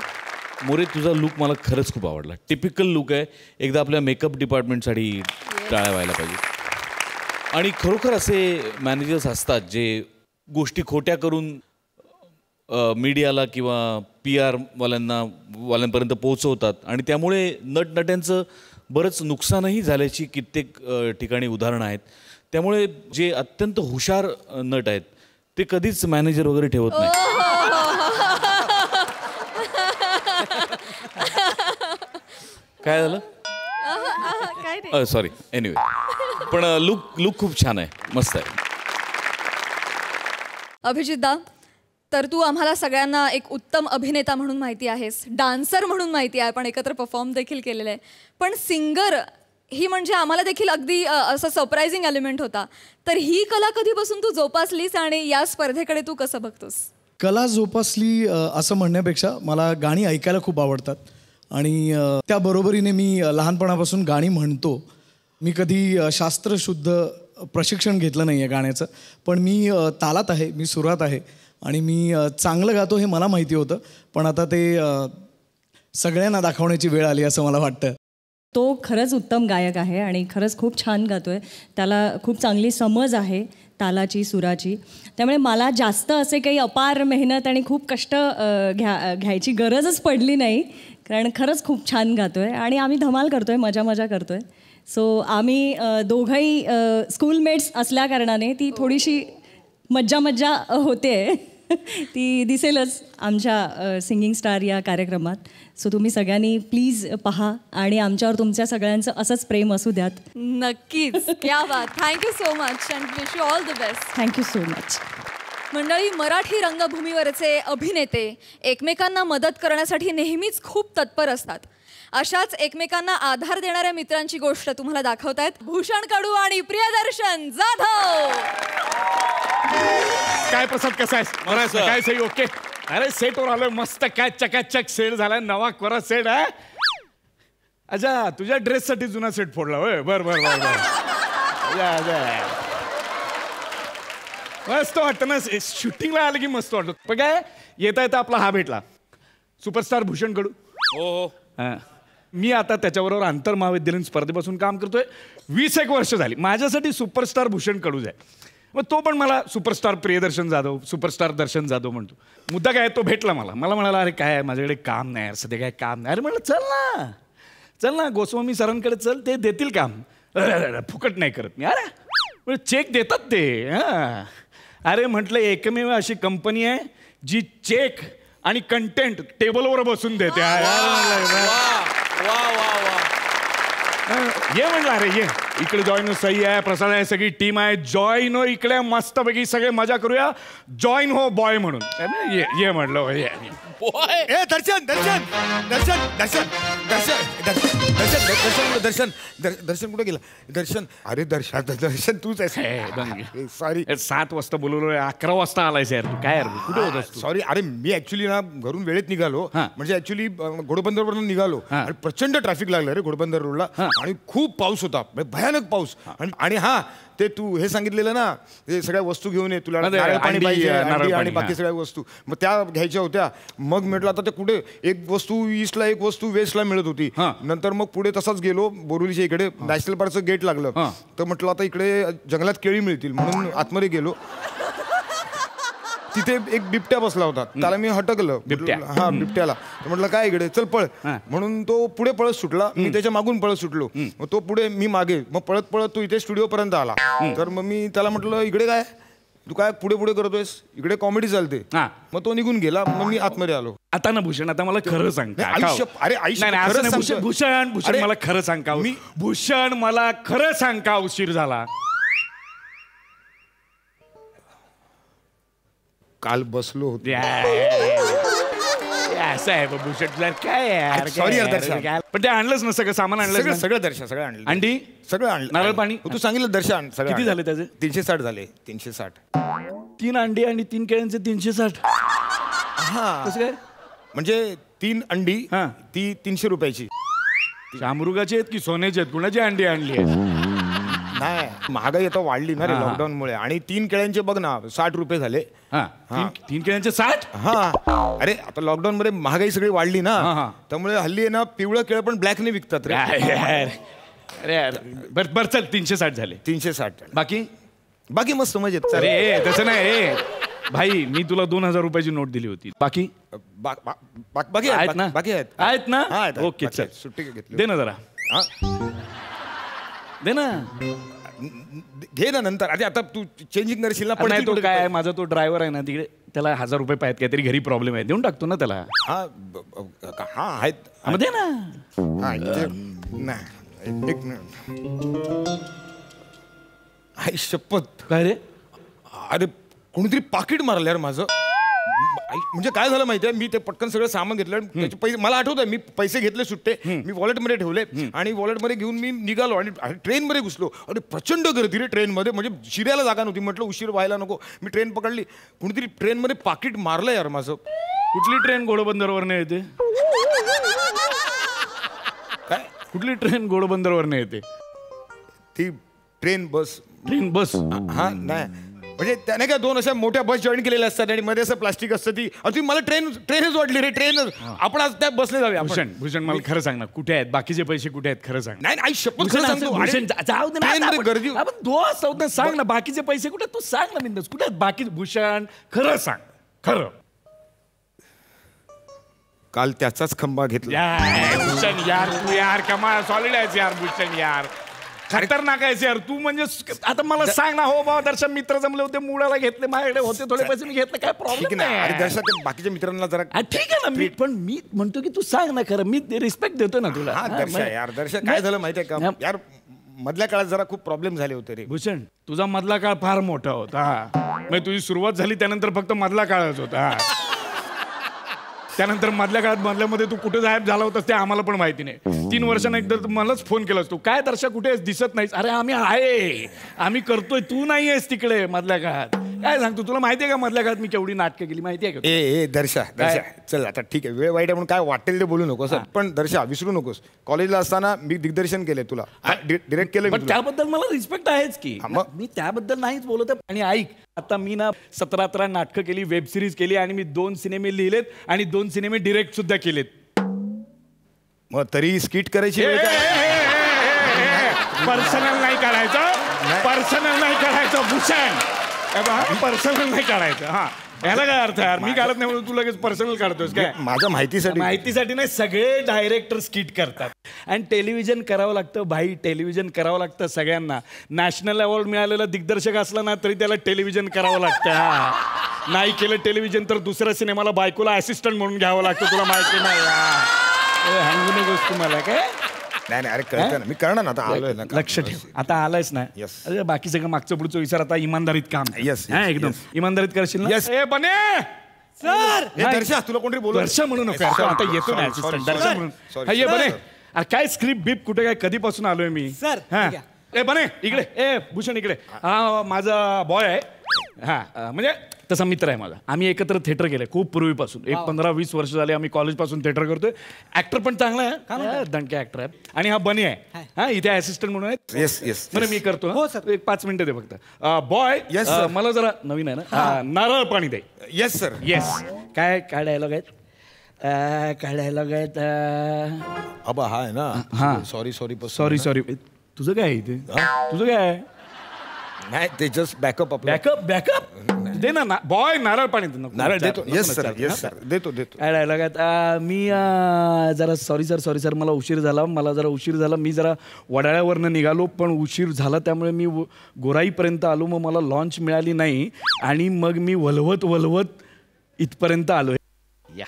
मोरे, तुझा लुक मला खरंच खूप आवडला. टिपिकल लुक आहे. एकदा आपल्या मेकअप डिपार्टमेंटसाठी टाळ्या व्हायला पाहिजे. आणि खरोखर असे मॅनेजर्स असतात जे गोष्टी खोट्या करून मीडियाला किंवा PR वाल्यांपर्यंत पोहोचवतात आणि त्यामुळे नटनट्यांचं बरंच नुकसानही झाल्याची कित्येक ठिकाणी उदाहरणं आहेत. त्यामुळे जे अत्यंत हुशार नट आहेत ते कधीच मॅनेजर वगैरे ठेवत नाही. काय झालं? सॉरी. एनिवे, पण लुक खूप छान आहे, मस्त आहे. अभिजितदा, तर तू आम्हाला सगळ्यांना एक उत्तम अभिनेता म्हणून माहिती आहेस, डान्सर म्हणून माहिती आहे, पण एकत्र परफॉर्म देखील केलेलं आहे. पण सिंगर ही म्हणजे आम्हाला देखील अगदी असं सरप्रायझिंग एलिमेंट होता. तर ही कला कधीपासून तू जोपासलीस आणि या स्पर्धेकडे तू कसं बघतोस? कला जोपासली असं म्हणण्यापेक्षा मला गाणी ऐकायला खूप आवडतात आणि त्याबरोबरीने मी लहानपणापासून गाणी म्हणतो. मी कधी शास्त्रशुद्ध प्रशिक्षण घेतलं नाही आहे गाण्याचं, पण मी तालात आहे, मी सुरात आहे आणि मी चांगलं गातो हे मला माहिती होतं. पण आता ते सगळ्यांना दाखवण्याची वेळ आली असं मला वाटतं. तो खरंच उत्तम गायक आहे आणि खरंच खूप छान गातो आहे. त्याला खूप चांगली समज आहे तालाची, सुराची. त्यामुळे मला जास्त असे काही अपार मेहनत आणि खूप कष्ट घ्यायची गरजच पडली नाही कारण खरंच खूप छान गातो आहे आणि आम्ही धमाल करतो आहे, मजा मजा करतो आहे. सो आम्ही दोघंही स्कूलमेट्स असल्याकारणाने ती थोडीशी मज्जा मज्जा होते ती दिसेलच आमच्या सिंगिंग स्टार या कार्यक्रमात. सो तुम्ही सगळ्यांनी प्लीज पहा आणि आमच्यावर तुमच्या सगळ्यांचं असंच प्रेम असू द्यात. नक्कीच. क्या बात. Thank you so much and wish you all the best. Thank you so much. मंडळी, मराठी रंगभूमीवरचे अभिनेते एकमेकांना मदत करण्यासाठी नेहमीच खूप तत्पर असतात. अशाच एकमेकांना आधार देणाऱ्या मित्रांची गोष्ट तुम्हाला दाखवतायत भूषण कडू आणि प्रियदर्शन जाधव. काय प्रसाद, कसा आहेस? काय सही? ओके. अरे सेटवर आलोय, मस्त काय चकाचक सेट झालाय, नवा कोरा सेट आहे. अच्छा, तुझ्या ड्रेससाठी जुना सेट फोडला होय? बर बर बर बर. मस्त वाटतं ना, शूटिंगला आलं की मस्त वाटतं. पण काय येता येता आपला हा भेटला, सुपरस्टार भूषण कडू. हो. मी आता त्याच्याबरोबर आंतर महाविद्यालयीन स्पर्धेपासून काम करतोय. 21 वर्ष झाली. माझ्यासाठी सुपरस्टार भूषण कडूच आहे. मग तो पण मला सुपरस्टार प्रियदर्शन जाधव, सुपरस्टार दर्शन जाधव म्हणतो. मुद्दा काय, तो भेटला मला म्हणाला, अरे काय माझ्याकडे काम नाही यार, सध्या काय काम नाही. अरे म्हणलं चल ना गोस्वामी सरांकडे चल, ते देतील काम. फुकट नाही करत मी. अरे चेक देतात ते. अरे म्हटलं एकमेव अशी कंपनी आहे जी चेक आणि कंटेंट टेबलवर बसून देते. ये म्हणलं, अरे ये इकडे जॉईन हो. सही आहे, प्रसाद आहे, सगळी टीम आहे. जॉईन हो इकडे, मस्तपैकी सगळे मजा करूया. जॉईन हो बॉय म्हणून. ये म्हटलं ये. दर्शन दर्शन दर्शन दर्शन दर्शन दर्शन दर्शन दर्शन कुठे गेला? दर्शन, अरे दर्शन तूच आहेस. सॉरी, 7 वाजता बोलवलोय, 11 वाजता आलायस यार तू. काय यार कुठे होतास तू? सॉरी. अरे मी ऍक्च्युली ना घरून वेळेत निघालो. म्हणजे ऍक्च्युली घोडबंदरवरून निघालो आणि प्रचंड ट्रॅफिक लागलं रे घोडबंदर रोडला. आणि खूप पाऊस होता, भयानक पाऊस. आणि हा ते तू हे सांगितलेलं ना, ते सगळ्या वस्तू घेऊन ये, तुला नारळ पाणी पाहिजे आणि बाकी सगळ्या वस्तू, मग त्या घ्यायच्या होत्या. मग म्हटलं आता ते कुठे, एक वस्तू ईस्टला एक वस्तू वेस्टला मिळत होती. नंतर मग पुढे तसाच गेलो, बोरिवलीच्या इकडे नॅशनल पार्कचं गेट लागलं. तर म्हटलं आता इकडे जंगलात केळी मिळतील म्हणून आतमध्ये गेलो. तिथे एक बिबट्या बसला होता, त्याला मी हटकलं. बिबट्याला म्हटलं काय इकडे, चल पळ. म्हणून तो पुढे पळत सुटला, मी त्याच्या मागून पळत सुटलो. मग तो पुढे, मी मागे. मग पळत पळत तो इथे स्टुडिओ पर्यंत आला. तर मग मी त्याला म्हटलं इकडे काय, तू काय पुढे पुढे करतोयस, इकडे कॉमेडी चालते. मग तो निघून गेला. मग मी आतमध्ये आलो. आता ना भूषण, आता मला खरं सांग. अरे भूषण भूषण मला खरं सांग का? भूषण मला खरं सांग का उशीर झाला? काल बसलो होतो. असं आहे भूषण, काय यार. सॉरी यार दर्शन, पण ते आणलंच ना सगळं सामान आणलं? सगळं दर्शन, सगळं आणलं. अंडी सगळं आणलं. नारळ पाणी तू सांगितलं दर्शन. किती झाले त्याचे? 360 झाले. 360. 3 अंडी आणि 3 केळ्यांचे 360. कसं काय? म्हणजे 3 अंडी ती 300 रुपयाची. शामरुगाची आहेत की सोन्याची आहेत? कुणाची अंडी आणली आहे? नाही, महागाई आता वाढली ना रे लॉकडाऊन मुळे. आणि 3 केळ्यांचे बघ ना 60 रुपये झाले. 3 केळ्यांचे 60? अरे आता लॉकडाऊन मध्ये महागाई सगळी वाढली ना, त्यामुळे हल्ली आहे ना पिवळं केळ पण ब्लॅकने विकतात रे. अरे यार बर चल 360 झाले. 360. बाकी मस्त मजेत. अरे तसं नाही भाई, मी तुला 2000 रुपयाची नोट दिली होती. बाकी बाकी आहेत ना? बाकी आहेत ना? ओके चल, सुट्टी घेतली. दे ना जरा. दे ना, घे ना नंतर. अरे आता तू चेंजिंग करशील ना. पण तो काय, माझा तो ड्रायव्हर आहे ना तिकडे, त्याला 1000 रुपये पाहिजे, काहीतरी घरी प्रॉब्लेम आहे, देऊन टाकतो ना त्याला. हा आहेत. दे ना. एक मिनिट. आई शपथ. काय रे? अरे कोणीतरी पाकिट मारलं यार माझं. म्हणजे काय झालं माहितीये, मी ते पटकन सगळं सामान घेतलं. त्याचे पैसे मला आठवत आहे, मी पैसे घेतले सुट्टे, मी वॉलेटमध्ये ठेवले आणि वॉलेटमध्ये घेऊन मी निघालो आणि ट्रेनमध्ये घुसलो. अरे प्रचंड गर्दी रे ट्रेनमध्ये, म्हणजे शिरायला जागा नव्हती. म्हटलं उशीर व्हायला नको. मी ट्रेन पकडली, कोणीतरी ट्रेनमध्ये पाकिट मारलं यार माझं. कुठली ट्रेन घोडबंदरवरनं येते? काय? कुठली ट्रेन घोडबंदरवरनं येते? ती ट्रेन बस. नाही म्हणजे त्याने काय 2 अशा मोठ्या बस जॉईन केलेल्या असतात आणि मध्ये असं प्लास्टिक असतं. ती मला ट्रेनच वाटली रे. ट्रेनच. आपण आज त्या बसले जाऊया. भूषण मला खरं सांग ना, कुठे आहेत बाकीचे पैसे? कुठे आहेत खरं सांग. नाही आई शपथ खरं सांगतो. जाऊ दे ना, गर्दी. आपण दोस्त आहोत ना, सांग ना बाकीचे पैसे कुठे? तू सांग ना बिंदास, कुठे आहेत बाकी? भूषण खरं सांग, खरं काल त्याचाच खंबा घेतला. भूषण यार तू यार कमाल सॉलिड आहेस यार भूषण यार. खतरनाक आहेस यार तू. म्हणजे आता मला सांग ना. हो बाबा दर्शन मित्र जमले होते मुळाला घेतले माझ्याकडे होते थोडे पैसे मी घेतले काय प्रॉब्लेम नाही. अरे दर्शक ते बाकीच्या मित्रांना जरा ठीक आहे ना. मी पण मी म्हणतो की तू सांग ना खरं. मी रिस्पेक्ट देतो ना तुला. हा दर्शक यार दर्शक काय झालं माहितीये का यार मधल्या काळात जरा खूप प्रॉब्लेम झाले होते रे. भूषण तुझा मधला काळ फार मोठा होता. म्हणजे तुझी सुरुवात झाली त्यानंतर फक्त मधला काळच होता. त्यानंतर मधल्या काळात मधल्यामध्ये तू कुठे गायब झाला होतास ते आम्हाला पण माहिती नाही. 3 वर्षांना एकदा मलाच फोन केलास तू. काय दर्शक कुठे दिसत नाहीस. अरे आम्ही आहे आम्ही करतोय तू नाही आहेस तिकडे मधल्या काळात. काय सांगतो तुला माहितीये का मधल्या काळात मी केवढी नाटकं केली माहितीये का. ए दर्शा चल आता ठीक आहे वेळ वाईट आहे म्हणून काय वाटेल ते बोलू नकोस. पण दर्शा विसरू नकोस कॉलेजला असताना मी दिग्दर्शन केलंय तुला डिरेक्ट केलं. पण त्याबद्दल मला रिस्पेक्ट आहेच की. मी त्याबद्दल नाहीच बोलत आहे. आणि ऐक आता मी ना 17 नाटकं केली वेब सिरीज केली आणि मी 2 सिनेमे लिहिलेत आणि 2 सिनेमे डिरेक्ट सुद्धा केलेत. मग तरी स्किट करायची पर्सनल नाही करायचं. पर्सनल नाही करायचं भूषण. पर्सनल नाही काढायचं. हा याला काय अर्थ यार. मी काढत नाही म्हणून तू लगेच पर्सनल काढतोस काय. माझ्या माहितीसाठी नाही. सगळे डायरेक्टर स्किट करतात आणि टेलिव्हिजन करावं लागतं भाई. टेलिव्हिजन करावं लागतं सगळ्यांना. नॅशनल अवॉर्ड मिळालेला दिग्दर्शक असला ना तरी त्याला टेलिव्हिजन करावं लागतं. नाही केलं टेलिव्हिजन तर दुसऱ्या सिनेमाला बायकोला असिस्टंट म्हणून घ्यावं लागतं. तुला माहिती नाही हंगू नकोस तुम्हाला काय. नाही अरे कळतं ना मी करणार ना आता आलोय ना. लक्ष ठेव आता आलायस ना. अरे बाकी सगळं मागचं पुढचं विचार आता इमानदारीत काम. एकदम इमानदारीत करशील ना. ए बने सर दर्शा तुला कोणतरी बोलू. दर्शा म्हणू नका आता येतो ना दर्शा म्हणून. ये बने अरे काय स्क्रिप्ट बीप कुठे काय कधीपासून आलोय मी. सर ए बने इकडे. ए भूषण इकडे. हा माझा बॉय आहे. हा म्हणजे तसा मित्र आहे माझा. आम्ही एकत्र थिएटर केलंय खूप पूर्वीपासून. 15-20 वर्ष झाले आम्ही कॉलेजपासून थिएटर करतोय. ऍक्टर पण चांगला आहे दणके ऍक्टर आहे. आणि हा बनी आहे. हा इथे असिस्टंट म्हणून आहे. येस म्हणजे मी करतो. हो सर 1-5 मिनिटं दे फक्त. बॉय मला जरा नवीन आहे ना नारळ पाणी दे. Yes sir yes. काय काय डायलॉग आहेत. काय डायलॉग आहेत. अबा हा आहे ना. सॉरी तुझं काय आहे इथे. तुझं काय आहे. नाही ते जस्ट बॅकअप बॅकअप दे ना बॉय नारळ पाणी नारळ देतो. येस सर देतो. काय डायलॉग आहेत. मी जरा सॉरी सर मला उशीर झाला. मी जरा वडाळ्यावरनं निघालो पण उशीर झाला त्यामुळे मी गोराईपर्यंत आलो. मग मला लॉन्च मिळाली नाही आणि मग मी वलवत इथपर्यंत आलो. या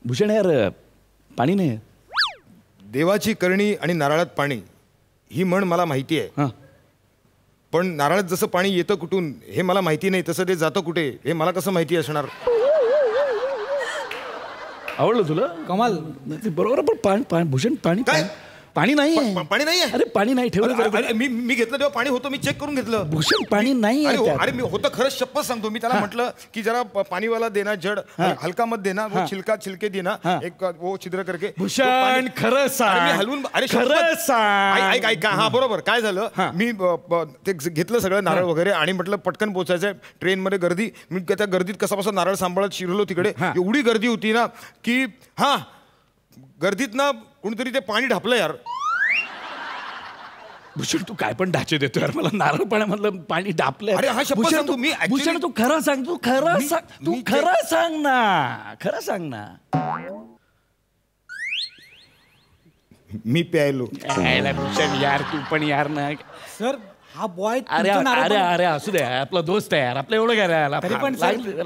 भूषण यार पाणी नाही. देवाची करणी आणि नारळात पाणी ही म्हण मला माहिती आहे. पण नारळात जसं पाणी येतं कुठून हे मला माहिती नाही. तसं ते जातं कुठे हे मला कसं माहिती असणार. आवडलं तुला कमाल. बरोबर पण भूषण पाणी पाणी नाही. अरे पाणी नाही ठेवलं. मी घेतलं तेव्हा पाणी होतं. मी चेक करून घेतलं. भूषण पाणी नाही. अरे मी होतं खरंच शपथ सांगतो. मी त्याला म्हटलं की जरा पाणीवाला देना जड हलका मत देना वो छिलके देना एक वो छिद्र करके. भूषण खरं सांग. मी हलवून अरे खरं सांग. ऐका हा बरोबर काय झालं. मी ते घेतलं सगळं नारळ वगैरे आणि म्हटलं पटकन पोचायचं ट्रेनमध्ये गर्दी. मी त्या गर्दीत कसा बसा नारळ सांभाळत शिरलो तिकडे. एवढी गर्दी होती ना की गर्दीत ना कोणीतरी ते पाणी ढापलं यार. भूषण तू काय पण ढाचे देतो यार. मला नारळ पाण्यामधलं पाणी ढापलंय. अरे हा शब्द सांगतो मी. भूषण तू खरं सांग. तू खरं सांग ना. मी प्यायलो. भूषण यार तू पण यार ना. सर हा बॉय. अरे असू दे आपला दोस्त आहे यार. आपलं एवढं काय राहिला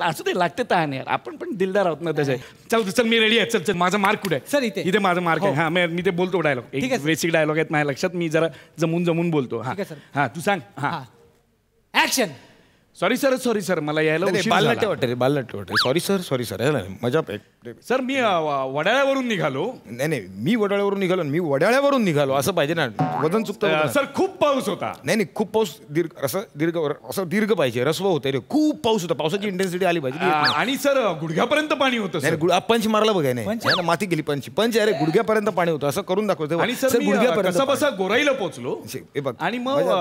असू दे. लागते ताण यार. आपण पण दिलदार आहोत ना त्याचे. चल मी रेडी आहे. चल माझा मार्क कुठे आहे. सर इथे माझा मार्क आहे. हा मी ते बोलतो डायलॉग. बेसिक डायलॉग आहेत माझ्या लक्षात. मी जरा जमून बोलतो. हा तू सांग. ऍक्शन. सॉरी सर मला यायला बालनाट्य वाटते. सॉरी सर मजा. सर मी वडाळ्यावरून निघालो. नाही मी वडाळ्यावरून निघालो असं पाहिजे ना. वजन चुकतं. सर खूप पाऊस होता. नाही खूप पाऊस दीर्घ पाहिजे. रस्व होते रे. खूप पाऊस होता. पावसाची इंटेन्सिटी आली पाहिजे. आणि सर गुडघ्यापर्यंत पाणी होतं. पंच मारला बघाय नाही माती गेली. पंच अरे गुडघ्यापर्यंत पाणी होतं असं करून दाखवतो. आणि सर गुडघ्यापर्यंत बसा गोराईला पोहोचलो आणि मग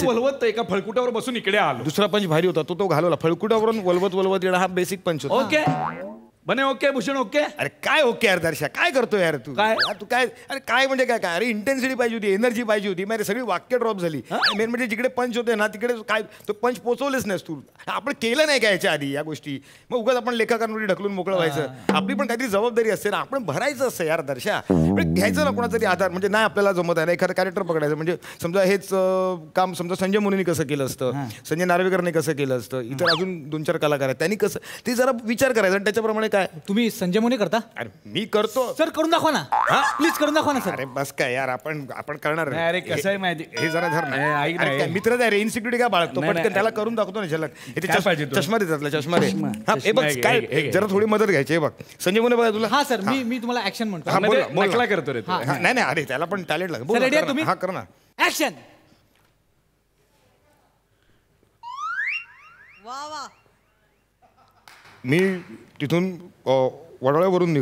वलवत एका फळकुटावर बसून इकडे आलो. दुसरा पंच भारी होता तो घालवला. फळकुटावरून वलवत वलवत येणं हा बेसिक पंच होता. ओके बने ओके भूषण ओके. अरे काय ओके यार दर्शा, काय करतो यार तू? काय? तू काय? अरे काय म्हणजे काय काय? अरे इंटेन्सिटी पाहिजे होती, एनर्जी पाहिजे होती. माझी सगळी वाक्य ड्रॉप झाली. मेन म्हणजे जिकडे पंच होते ना तिकडे काय तो पंच पोचवलेच नाहीस तू. आपण केलं नाही का याच्या आधी या गोष्टी? मग उगाच आपण लेखाकारांवर ढकलून मोकळं व्हायचं. आपली पण काहीतरी जबाबदारी असते ना, आपण भरायचं असतं यार दर्शा. घ्यायचं ना कोणाचा तरी आधार. म्हणजे नाही आपल्याला जमत आहे ना एखादं कॅरेक्टर पकडायचं. म्हणजे समजा हेच काम समजा संजय मुनीने कसं केलं असतं, संजय नार्वेकरने कसं केलं असतं, इतर अजून 2-4 कलाकार आहेत त्यांनी कसं, ते जरा विचार करायचा आणि त्याच्याप्रमाणे काय. तुम्ही संजय मुनी करता? अरे मी करतो सर, करून दाखवा ना. प्लीज करून दाखवा ना सर. अरे बस काय यार, आपण करणार. अरे कसं आहे माहिती, हे जरा धर ना. मित्रच आहे रे, इन्सिक्युरिटी काय बाळगतो, पटकन त्याला करून दाखवतो ना झलक. चष्मा देतात, चष्मा रे. हे बघ काय, जरा थोडी मदत घ्यायची. हे बघ संजय मुने बघा तुला. हा सर, मी तुम्हाला ऍक्शन म्हणतो. नकला करतो रे. नाही अरे त्याला पण टॅलेंट लागेल. तुम्ही हा कर ना ऍक्शन. मी तिथून वडाळ्यावरून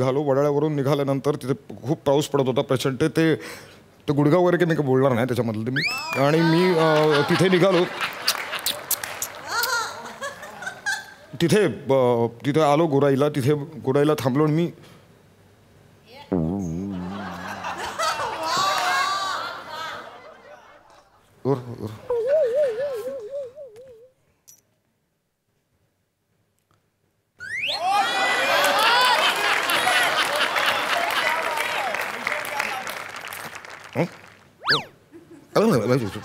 निघाल्यानंतर तिथे खूप पाऊस पडत होता प्रचंड. ते गुडगाव वगैरे मी काही बोलणार नाही त्याच्यामधलं मी. आणि मी तिथे निघालो. तिथे आलो गोराईला. तिथे गोराईला थांबलो आणि मी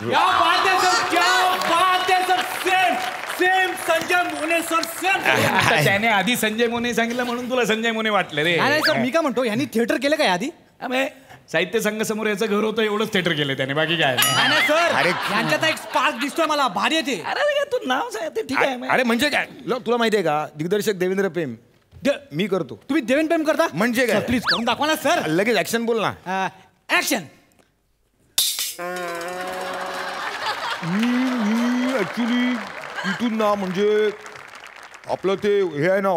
क्या बात है सर, क्या बात है सर. सेम संजय मोने सर, सेम. त्याने आधी संजय मोने सांगितलं म्हणून तुला संजय मोने वाटलं रे. नाही सर, मी काय म्हणतो, यांनी थिएटर केलं काय आधी? साहित्य संघ समोर याचं घर होतं, एवढंच थिएटर केलं त्याने, बाकी काय नाही सर. अरे यांच्यात एक स्पार्क दिसतोय मला, भारी येते. अरे तू नाव सांग, ठीक आहे. अरे म्हणजे काय तुला माहितीये का, दिग्दर्शक देवेंद्र पेम मी करतो. तुम्ही देवेंद्र पेम करता म्हणजे काय? प्लीज करून दाखवा ना सर. लगेच ऍक्शन बोल ना. ऍक्शन. मी ऍक्च्युली इथून ना म्हणजे आपलं ते हे आहे ना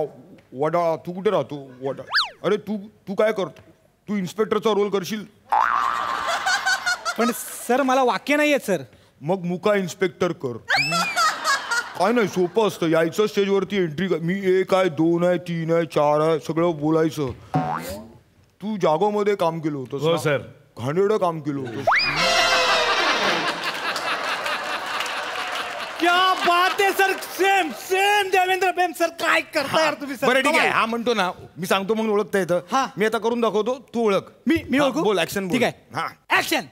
वडाळा. तू कुठे राहतो? वडाळा. अरे तू काय करतो? तू इन्स्पेक्टरचा रोल करशील? पण सर मला वाक्य नाही आहेत सर. मग मुका इन्स्पेक्टर कर. काय नाही, सोपं असतं. यायचं स्टेजवरती एंट्री. मी 1 आहे, 2 आहे, 3 आहे, 4 आहे, सगळं बोलायचं. तू जागोमध्ये काम केलं होतं? हो सर. घाणेरडं काम केलं होतं. क्या बात है सर. सेम देवेंद्र पेम सर. काय करता यार तुम्ही सर. बरं ठीक आहे, हा म्हणतो ना, मी सांगतो म्हणून ओळखता येतं. मी आता करून दाखवतो, तू ओळख. मी ओळखू? बोल, ऍक्शन बोल. ठीक आहे. हा ऍक्शन.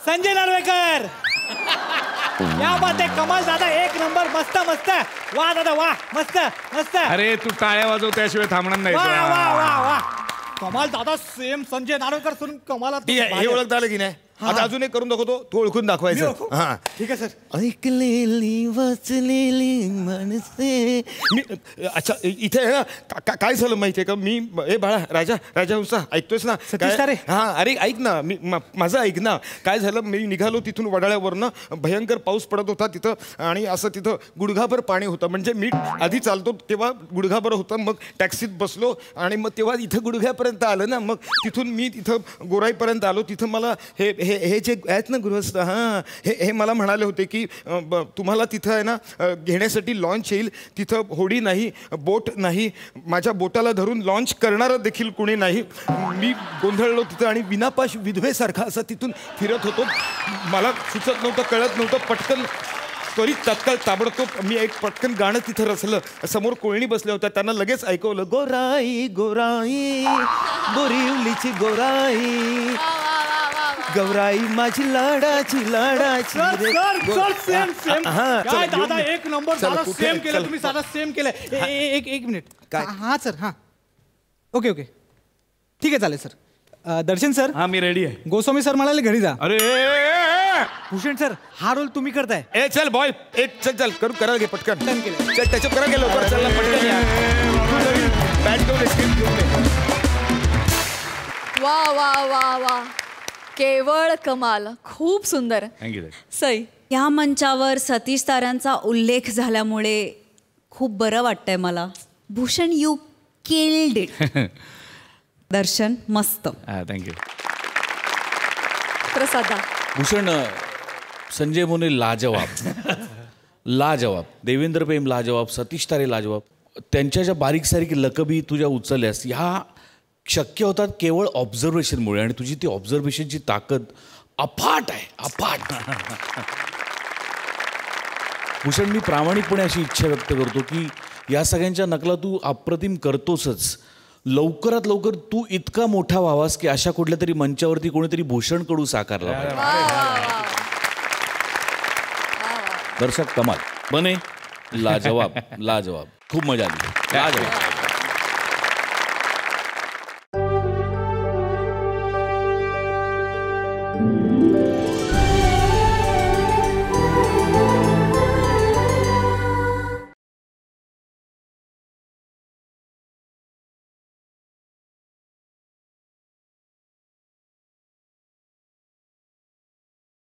संजय नार्वेकर. क्या बात आहे, कमाल दादा, 1 नंबर. मस्त मस्त. वा दादा वा, मस्त मस्त. अरे तू टाळ्या वाजव, त्याशिवाय थांबणार नाही. वा वा वा वा, कमाल दादा. सेम संजय नार्वेकर सरून कमाल. ठीक आहे, हे ओळखता आलं की नाही? आता अजून एक करून दाखवतो, तू ओळखून दाखवायचं. हा ठीक आहे सर. ऐकलेली वाचलेली माणसे. मी अच्छा इथे आहे ना, काय झालं माहितीये का, मी ए बाळा राजा हुसा, ऐकतोयस ना? हा अरे ऐक ना, माझं ऐक ना. काय झालं, मी निघालो तिथून वडाळ्यावरनं. भयंकर पाऊस पडत होता तिथं. आणि असं तिथं गुडघाभर पाणी होतं. म्हणजे मी आधी चालतो तेव्हा गुडघाभर होतं. मग टॅक्सीत बसलो आणि मग तेव्हा इथं गुडघ्यापर्यंत आलं ना. मग तिथून मी तिथं गोराईपर्यंत आलो. तिथं मला हे जे आहेत ना गृहस्थ, हां हे मला म्हणाले होते की तुम्हाला तिथं आहे ना घेण्यासाठी लॉन्च येईल. तिथं होडी नाही, बोट नाही, माझ्या बोटाला धरून लॉन्च करणारं देखील कोणी नाही. मी गोंधळलो तिथं आणि विनापाश विधवेसारखा असं तिथून फिरत होतो. मला सुचत नव्हतं, कळत नव्हतं. पटकन त्वरित तात्काळ ताबडतोब मी एक पटकन गाणं तिथं रचलं. समोर कोळणी बसल्या होत्या, त्यांना लगेच ऐकवलं, गोराई गोराई बोरिवलीची गोराई, गौराई माझी लाडाची लाडाची. काय दादा, 1 नंबर. दादा सेम केलं तुम्ही, दादा सेम केलं. एक मिनिट. हा सर. हा ओके ठीक आहे, चालेल सर. दर्शन सर. हा मी रेडी आहे. गोस्वामी सर म्हणाले घरी जा. अरे भूषण सर, हा रोल तुम्ही करताय. ए चल बॉय, चल करा घे पटकन. चल त्याच्यात करा गेलो पटकन या. बॅट घेऊन स्क्रिप्ट घेऊन. वा वा वा वा, केवळ कमाल. खूप सुंदर. थँक्यू. सई. या मंचावर सतीश ताऱ्यांचा उल्लेख झाल्यामुळे खूप बरं वाटतंय मला. Bhushan, you killed it. Darshan मस्त. थँक्यू. प्रसादा. भूषण, संजय मोने लाजवाब. लाजवाब. देवेंद्र प्रेम लाजवाब. सतीश तारे लाजवाब. त्यांच्या ज्या बारीक सारीक लकबी तुझ्या उचलल्यास ह्या शक्य होतात केवळ ऑब्झर्वेशनमुळे, आणि तुझी ती ऑब्झर्वेशनची ताकद अफाट आहे, अफाट. भूषण, मी प्रामाणिकपणे अशी इच्छा व्यक्त करतो की या सगळ्यांच्या नकला तू अप्रतिम करतोसच. लवकरात लवकर तू इतका मोठा व्हावास की अशा कुठल्या तरी मंचावरती कोणीतरी भूषण कडू साकारला. दर्शक कमाल. बने लाजवाब, लाजवाब. खूप मजा आली. लाजवाब.